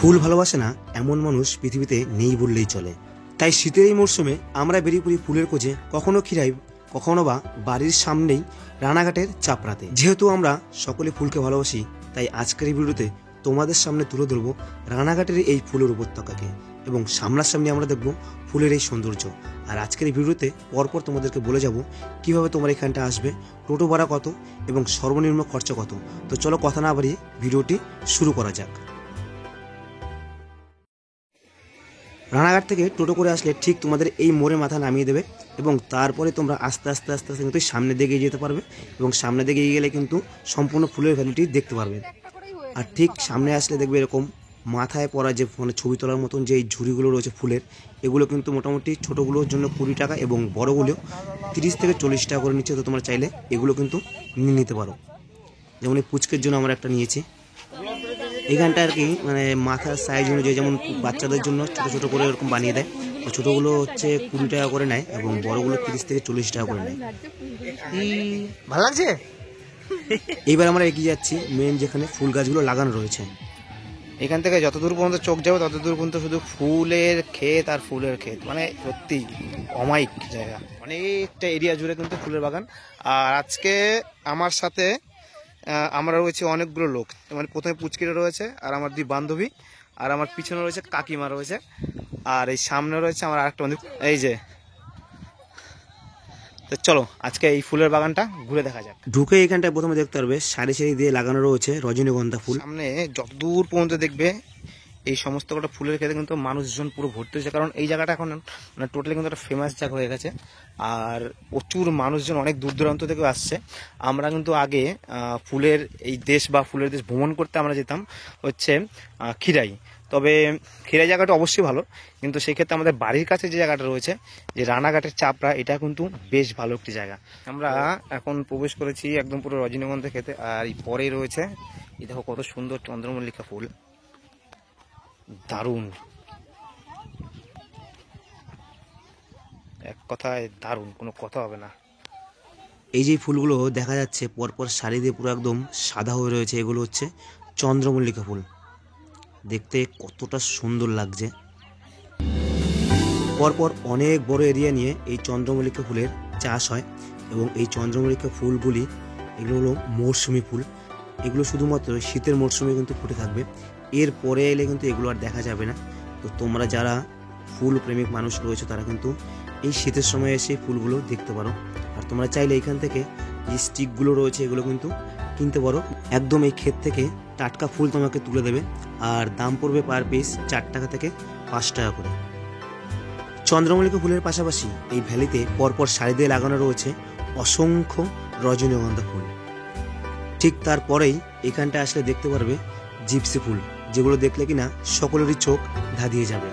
ফুল ভালোবাসে না এমন মানুষ পৃথিবীতে নেই বললেই চলে। তাই শীতের এই মরশুমে আমরা বেরিয়ে পড়ি ফুলের খোঁজে, কখনো খিরাই, কখনো বা বাড়ির সামনেই রানাঘাটের চাপড়াতে। যেহেতু আমরা সকলে ফুলকে ভালোবাসি, তাই আজকের এই ভিডিওতে তোমাদের সামনে তুলে ধরবো রানাঘাটের এই ফুলের উপত্যকাকে এবং সামনাসামনি আমরা দেখব ফুলের এই সৌন্দর্য। আর আজকের এই ভিডিওতে পরপর তোমাদেরকে বলে যাব কিভাবে তোমরা এখানটা আসবে, টোটো ভাড়া কত এবং সর্বনিম্ন খরচা কত। তো চলো কথা না বাড়িয়ে ভিডিওটি শুরু করা যাক। রানাঘাট থেকে টোটো করে আসলে ঠিক তোমাদের এই মোড়ে মাথা নামিয়ে দেবে এবং তারপরে তোমরা আস্তে আস্তে আস্তে আস্তে কিন্তু সামনের দিকে যেতে পারবে এবং সামনের দিকে গেলে কিন্তু সম্পূর্ণ ফুলের ভ্যালিটি দেখতে পারবে। আর ঠিক সামনে আসলে দেখবে এরকম মাথায় পড়া যে মানে ছবি তোলার মতন যে ঝুড়িগুলো রয়েছে ফুলের, এগুলো কিন্তু মোটামুটি ছোটোগুলোর জন্য 20 টাকা এবং বড়গুলো 30 থেকে 40 টাকা করে নিচ্ছে। তো তোমরা চাইলে এগুলো কিন্তু নিয়ে নিতে পারো। যেমন এই পুচকের জন্য আমরা একটা নিয়েছি। এখানটা আর কি মানে মাথার সাইজ অনুযায়ী যেমন বাচ্চাদের জন্য ছোটো ছোটো করে এরকম বানিয়ে দেয়। ছোটোগুলো হচ্ছে 20 টাকা করে নেয় এবং বড়গুলো 30 থেকে 40 টাকা করে নেয়। ভালো লাগছে। এইবার আমরা এগিয়ে যাচ্ছি মেন যেখানে ফুল গাছগুলো লাগানো রয়েছে। এখান থেকে যতদূর পর্যন্ত চোখ যাবে ততদূর পর্যন্ত শুধু ফুলের ক্ষেত আর ফুলের ক্ষেত, মানে সত্যি অমায়িক জায়গা, অনেকটা এরিয়া জুড়ে কিন্তু ফুলের বাগান। আর আজকে আমার সাথে আমরা রয়েছে অনেকগুলো লোক, মানে প্রথমে পুচকিরা রয়েছে আর আমার 2 বান্ধবী, আর আমার পিছনে রয়েছে কাকিমা রয়েছে, আর এই সামনে রয়েছে আমার আরেকটা বন্ধু। এই যে, তো চলো আজকে এই ফুলের বাগানটা ঘুরে দেখা যাক। ঢুকে এখানটায় প্রথমে দেখতে পারবে সারি সারি দিয়ে লাগানো রয়েছে রজনীগন্ধা ফুল। সামনে যতদূর পর্যন্ত দেখবে এই সমস্ত কটা ফুলের ক্ষেত্রে কিন্তু মানুষজন পুরো ভর্তি হয়েছে, কারণ এই জায়গাটা এখন মানে টোটালি কিন্তু একটা ফেমাস জায়গা হয়ে গেছে আর প্রচুর মানুষজন অনেক দূর দূরান্ত থেকে আসছে। আমরা কিন্তু আগে ফুলের এই দেশ বা ফুলের দেশ ভ্রমণ করতে আমরা যেতাম হচ্ছে খিরাই। তবে খিরাই জায়গাটা অবশ্যই ভালো, কিন্তু সেক্ষেত্রে আমাদের বাড়ির কাছে যে জায়গাটা রয়েছে যে রানাঘাটের চাপড়া, এটা কিন্তু বেশ ভালো একটি জায়গা। আমরা এখন প্রবেশ করেছি একদম পুরো রজনীগন্ধা খেতে। আর এই পরেই রয়েছে এই দেখো কত সুন্দর চন্দ্রমল্লিকা ফুল, দারুণ, এক কথায় দারুণ, কোনো কথা হবে না। এই যে ফুলগুলো দেখা যাচ্ছে পরপর সারি দিয়ে পুরো একদম সাদা হয়ে রয়েছে, এগুলো হচ্ছে চন্দ্রমল্লিকা ফুল। দেখতে কতটা সুন্দর লাগছে। পরপর অনেক বড় এরিয়া নিয়ে এই চন্দ্রমল্লিকা ফুলের চাষ হয় এবং এই চন্দ্রমল্লিকা ফুলগুলি এগুলো হলো মরশুমি ফুল। এগুলো শুধুমাত্র শীতের মরশুমে কিন্তু ফুটে থাকবে, এর পরে এলে কিন্তু এগুলো আর দেখা যাবে না। তো তোমরা যারা ফুল প্রেমিক মানুষ রয়েছে তারা কিন্তু এই শীতের সময় এসে ফুলগুলো দেখতে পারো। আর তোমরা চাইলে এখান থেকে যে স্টিকগুলো রয়েছে এগুলো কিন্তু কিনতে পারো। একদম এই ক্ষেত থেকে টাটকা ফুল তোমাকে তুলে দেবে আর দাম পড়বে পার পিস 4 টাকা থেকে 5 টাকা করে। চন্দ্রমল্লিকা ফুলের পাশাপাশি এই ভ্যালিতে পরপর সারি দিয়ে লাগানো রয়েছে অসংখ্য রজনীগন্ধা ফুল। ঠিক তারপরেই এখানটা আসলে দেখতে পারবে জিপসি ফুল, যেগুলো দেখলে কিনা সকলেরই চোখ ধাঁধিয়ে যাবে।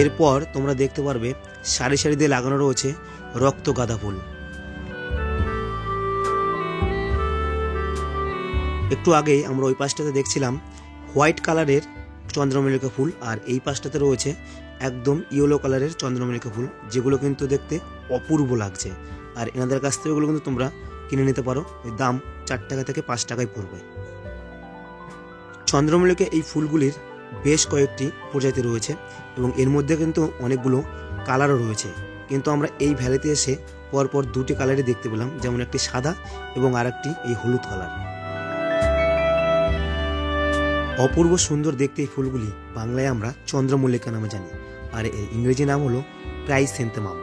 এরপর তোমরা দেখতে পারবে সারি সারি দিয়ে লাগানো রয়েছে রক্ত গাঁদা ফুল। একটু আগেই আমরা ওই পাশটাতে দেখছিলাম হোয়াইট কালারের চন্দ্রমল্লিকা ফুল, আর এই পাশটাতে রয়েছে একদম ইয়েলো কালারের চন্দ্রমল্লিকা ফুল, যেগুলো কিন্তু দেখতে অপূর্ব লাগছে। আর এনাদের কাছ থেকে এগুলো কিন্তু তোমরা কিনে নিতে পারো, ওই দাম 4 টাকা থেকে 5 টাকায় পড়বে। চন্দ্রমল্লিকা এই ফুলগুলির বেশ কয়েকটি প্রজাতি রয়েছে এবং এর মধ্যে কিন্তু অনেকগুলো কালারও রয়েছে, কিন্তু আমরা এই ভ্যালিতে এসে পরপর 2টি কালারই দেখতে পেলাম, যেমন একটি সাদা এবং আরেকটি এই হলুদ কালার। অপূর্ব সুন্দর দেখতে এই ফুলগুলি বাংলায় আমরা চন্দ্রমল্লিকা নামে জানি, আর এর ইংরেজি নাম হলো ক্রাইসেন্থেমাম।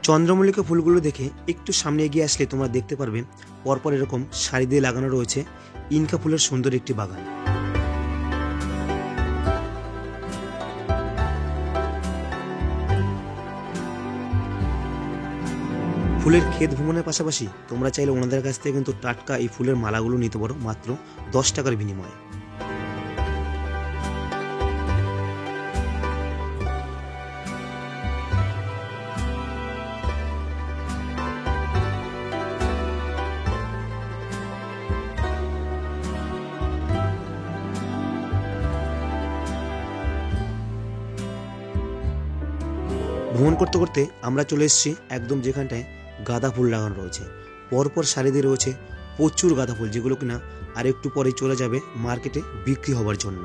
চন্দ্রমল্লিকা ফুলগুলো দেখে একটু সামনে এগিয়ে আসলে তোমরা দেখতে পারবে পরপর এরকম সারি দিয়ে লাগানো রয়েছে ইনকা ফুলের সুন্দর একটি বাগান। ফুলের ক্ষেত ভ্রমণের পাশাপাশি তোমরা চাইলে ওনাদের কাছ থেকে কিন্তু টাটকা এই ফুলের মালাগুলো নিতে পারো মাত্র 10 টাকার বিনিময়ে। ভ্রমণ করতে করতে আমরা চলে এসেছি একদম যেখানটায় গাঁদা ফুল লাগানো রয়েছে। পরপর সারি দিয়ে রয়েছে প্রচুর গাঁদা ফুল, যেগুলো কিনা আর একটু পরেই চলে যাবে মার্কেটে বিক্রি হবার জন্য।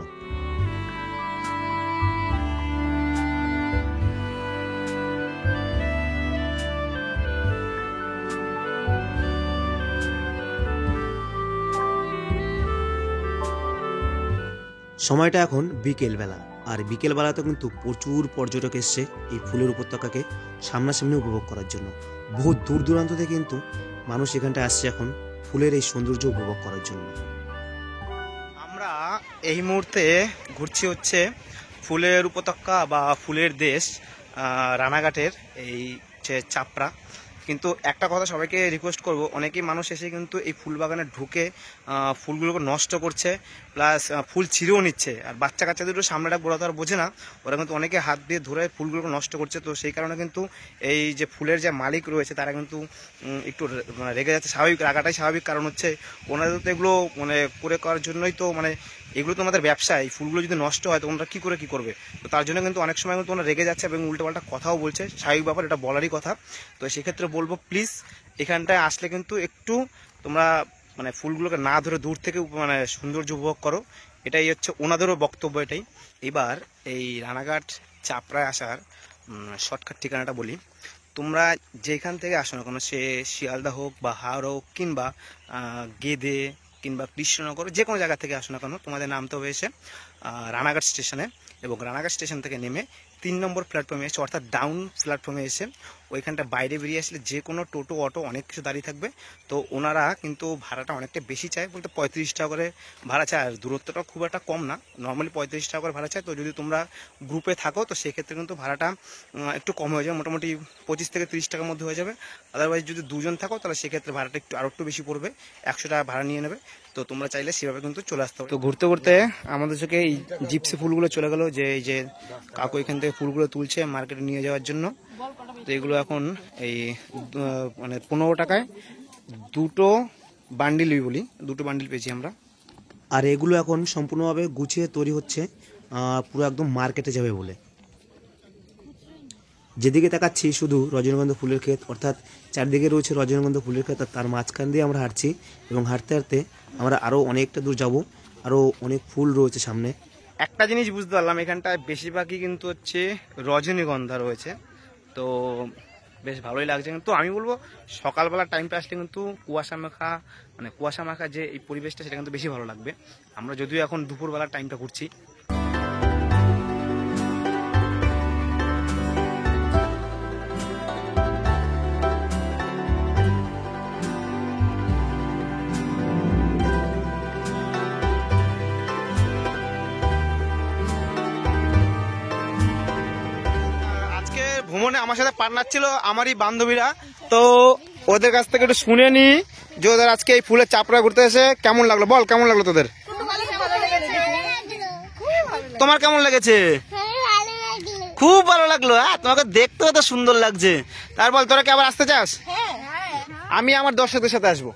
সময়টা এখন বিকেলবেলা, আর বিকেলবেলাতে কিন্তু প্রচুর পর্যটক এসছে এই ফুলের উপত্যকাকে সামনাসামনি উপভোগ করার জন্য। বহু দূর দূরান্ত থেকে কিন্তু মানুষ এখানটায় আসছে এখন ফুলের এই সৌন্দর্য উপভোগ করার জন্য। আমরা এই মুহূর্তে ঘুরছি হচ্ছে ফুলের উপত্যকা বা ফুলের দেশ রানাঘাটের এই হচ্ছে চাপড়া। কিন্তু একটা কথা সবাইকে রিকোয়েস্ট করব, অনেকেই মানুষ এসে কিন্তু এই ফুল বাগানে ঢুকে ফুলগুলোকে নষ্ট করছে, প্লাস ফুল ছিঁড়েও নিচ্ছে। আর বাচ্চা কাচ্চা দুটো সামনে রাখবো, ওরা তো আর বোঝে না, ওরা কিন্তু অনেকে হাত দিয়ে ধরে ফুলগুলোকে নষ্ট করছে। তো সেই কারণে কিন্তু এই যে ফুলের যে মালিক রয়েছে তারা কিন্তু একটু মানে রেগে যাচ্ছে। স্বাভাবিক, রাগাটাই স্বাভাবিক, কারণ হচ্ছে ওনাদের তো এগুলো মানে করে করার জন্যই তো, মানে এগুলো তো আমাদের ব্যবসা। এই ফুলগুলো যদি নষ্ট হয় তো ওনারা কী করে কী করবে? তো তার জন্য কিন্তু অনেক সময় কিন্তু ওনারা রেগে যাচ্ছে এবং উল্টোপাল্টা কথাও বলছে। স্বাভাবিক ব্যাপার, এটা বলারই কথা। তো সেক্ষেত্রে বলবো প্লিজ এখানটায় আসলে কিন্তু একটু তোমরা মানে ফুলগুলোকে না ধরে দূর থেকে মানে সৌন্দর্য উপভোগ করো, এটাই হচ্ছে ওনাদেরও বক্তব্য এটাই। এবার এই রানাঘাট চাপড়ায় আসার শর্টকাট ঠিকানাটা বলি। তোমরা যেখান থেকে আসো না কোনো, সে শিয়ালদা হোক বা হাওড়া হোক কিংবা গেদে কিংবা কৃষ্ণনগর, যে কোনো জায়গা থেকে আসো না কেন, তোমাদের নামতে হবে এসে রানাঘাট স্টেশনে। এবং রানাঘাট স্টেশন থেকে নেমে 3 নম্বর প্ল্যাটফর্মে এসে, অর্থাৎ ডাউন প্ল্যাটফর্মে এসে ওইখানটা বাইরে বেরিয়ে আসলে যে কোনো টোটো অটো অনেক কিছু দাঁড়িয়ে থাকবে। তো ওনারা কিন্তু ভাড়াটা অনেকটা বেশি চায়, বলতে 35 টাকা করে ভাড়া চায়। আর দূরত্বটা খুব একটা কম না, নর্মালি 35 টাকা করে ভাড়া চায়। তো যদি তোমরা গ্রুপে থাকো তো সেক্ষেত্রে কিন্তু ভাড়াটা একটু কম হয়ে যাবে, মোটামুটি 25 থেকে 30 টাকার মধ্যে হয়ে যাবে। আদারওয়াইজ যদি দুজন থাকো তাহলে সেক্ষেত্রে ভাড়াটা আরও একটু বেশি পড়বে, 100 টাকা ভাড়া নিয়ে নেবে। তো তোমরা চাইলে সেভাবে কিন্তু চলে আসতে হবে। তো ঘুরতে ঘুরতে আমাদের চোখে এই জিপসি ফুলগুলো চলে গেল, যে এই যে কাকু এখান থেকে ফুলগুলো তুলছে মার্কেটে নিয়ে যাওয়ার জন্য। তো এগুলো এখন এই মানে 15 টাকায় দুটো বান্ডিলই বলি, দুটো বান্ডিল পেয়েছি আমরা। আর এগুলো এখন সম্পূর্ণভাবে গুছিয়ে তৈরি হচ্ছে পুরো একদম মার্কেটে যাবে বলে। যেদিকে তাকাচ্ছি শুধু রজনীগন্ধা ফুলের ক্ষেত, অর্থাৎ চারদিকে রয়েছে রজনীগন্ধা ফুলের ক্ষেত। আর তার মাঝখান দিয়ে আমরা হাঁটছি এবং হাঁটতে হাঁটতে আমরা আরও অনেকটা দূর যাব, আরও অনেক ফুল রয়েছে সামনে। একটা জিনিস বুঝতে পারলাম, এখানটায় বেশিরভাগই কিন্তু হচ্ছে রজনীগন্ধা রয়েছে। তো বেশ ভালোই লাগছে। কিন্তু আমি বলবো সকালবেলা টাইমটা আসলে কিন্তু কুয়াশা মাখা যে এই পরিবেশটা, সেটা কিন্তু বেশি ভালো লাগবে। আমরা যদিও এখন দুপুরবেলার টাইমটা ঘুরছি। ভ্রমণে আমার সাথে পার্টনার ছিল আমারই বান্ধবীরা। তো ওদের কাছ থেকে একটু শুনে নি যে ওদের আজকে এই ফুলের চাপড়া ঘুরতে এসে কেমন লাগলো। বল, কেমন লাগলো তোদের? তোমার কেমন লেগেছে? খুব ভালো লাগলো। হ্যাঁ, তোমাকে দেখতেও তো সুন্দর লাগছে। তারপর তোরা কি আবার আসতে চাস? আমি আমার দর্শকদের সাথে আসবো।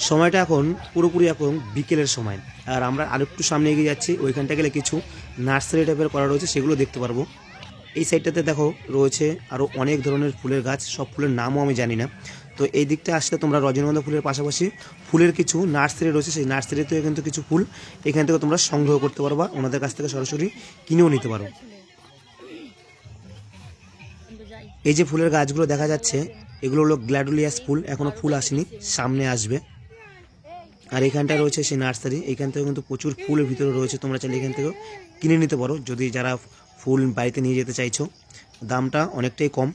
সময়টা এখন পুরোপুরি এখন বিকেলের সময়। আর আমরা আরেকটু সামনে এগিয়ে যাচ্ছি, ওইখানটা গেলে কিছু নার্সারি টাইপের করা রয়েছে, সেগুলো দেখতে পারবো। এই সাইডটাতে দেখো রয়েছে আরও অনেক ধরনের ফুলের গাছ, সব ফুলের নামও আমি জানি না। তো এই দিকটা আসলে তোমরা রজনীগন্ধা ফুলের পাশাপাশি ফুলের কিছু নার্সারি রয়েছে, সেই নার্সারিতে কিন্তু কিছু ফুল এখান থেকে তোমরা সংগ্রহ করতে পারো বা ওনাদের কাছ থেকে সরাসরি কিনেও নিতে পারো। এই যে ফুলের গাছগুলো দেখা যাচ্ছে, এগুলো হলো গ্ল্যাডুলিয়াস ফুল, এখনও ফুল আসেনি, সামনে আসবে। আর এখানটা রয়েছে সেই নার্সারি, এখান থেকে কিন্তু প্রচুর ফুলের ভিতরে রয়েছে, তোমরা চাইলে এখান থেকেও কিনে নিতে পারো যদি যারা ফুল বাড়িতে নিয়ে যেতে চাইছো। দামটা অনেকটাই কম।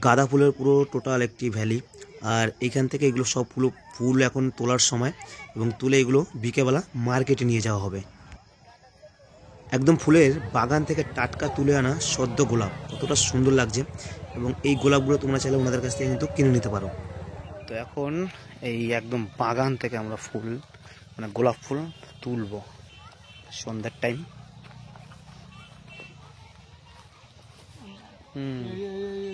গাঁদা ফুলের পুরো টোটাল একটি ভ্যালি। আর এখান থেকে এগুলো সব ফুল এখন তোলার সময়, এবং তুলে এগুলো বিকেলবেলা মার্কেটে নিয়ে যাওয়া হবে। একদম ফুলের বাগান থেকে টাটকা তুলে আনা সদ্য গোলাপ, কতটা সুন্দর লাগছে। এবং এই গোলাপগুলো তোমরা চাইলে ওনাদের কাছ থেকে কিন্তু কিনে নিতে পারো। তো এখন এই একদম বাগান থেকে আমরা ফুল মানে গোলাপ ফুল তুলবো সন্ধ্যার টাইম।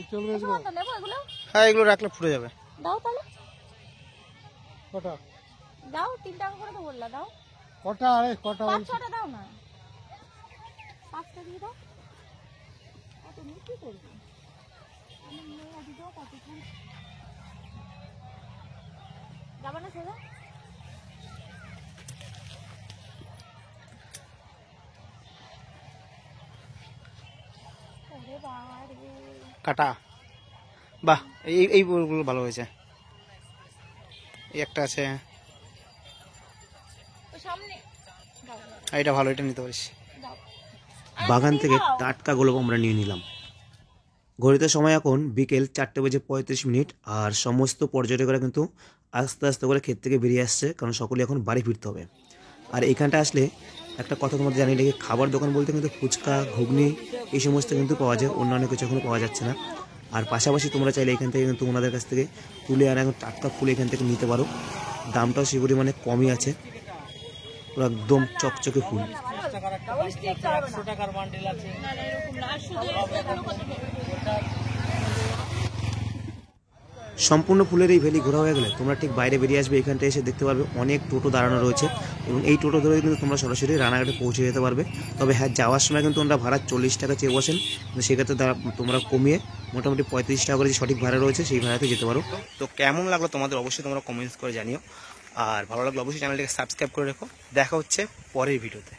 চলবে এসব তো নেবো এগুলো হ্যাঁ এগুলো রাখলে ফুটে যাবে। দাও তাহলে কটা দাও 3 টাকা করে তো বললা দাও কটা আরে কটা 5-6টা দাও না 5টা দিয়ে দাও তুমি কি করবে আমি নিয়ে আদি দাও কত ফুল যাবা না সোজা ওরে বাবা রে কাটা বাহ, এই ফুলগুলো ভালো হয়েছে। এই একটা আছে, ওই সামনে দাও এটা ভালো, এটা নিতে পারিস। দাও বাগান থেকে টাটকা গোলাপ আমরা নিয়ে নিলাম। ঘড়িতে সময় এখন বিকেল 4:35 আর সমস্ত পর্যটকেরা কিন্তু আস্তে আস্তে করে ক্ষেত থেকে বেরিয়ে আসছে, কারণ সকলে এখন বাড়ি ফিরতে হবে। আর এখানটা আসলে একটা কথা তোমাদের জানিয়ে রেখে, খাবার দোকান বলতে কিন্তু ফুচকা, ঘুগনি এই সমস্ত কিন্তু পাওয়া যায়, অন্যান্য কিছু এখনো পাওয়া যাচ্ছে না। আর পাশাপাশি তোমরা চাইলে এখান থেকে কিন্তু ওনাদের কাছ থেকে তুলে আনা এখন টাটকা ফুল এখান থেকে নিতে পারো। দামটাও সেই পরিমাণে কমই আছে, পুরো একদম চকচকে ফুল। সম্পূর্ণ ফুলের এই ভ্যালি ঘোরা হয়ে গেলে তোমরা ঠিক বাইরে বেরিয়ে আসবে, এখানটা এসে দেখতে পারবে অনেক টোটো দাঁড়ানো রয়েছে এবং এই টোটো ধরে কিন্তু তোমরা সরাসরি রানাঘাটে পৌঁছে যেতে পারবে। তবে হ্যাঁ, যাওয়ার সময় কিন্তু ওনারা ভাড়া 40 টাকা চেয়ে বসেন, কিন্তু সেক্ষেত্রে তোমরা কমিয়ে মোটামুটি 35 টাকা করে যে সঠিক ভাড়া রয়েছে সেই ভাড়াতে যেতে পারো। তো কেমন লাগলো তোমাদের অবশ্যই তোমরা কমেন্টস করে জানিও, আর ভালো লাগলো অবশ্যই চ্যানেলটিকে সাবস্ক্রাইব করে রেখো। দেখা হচ্ছে পরের ভিডিওতে।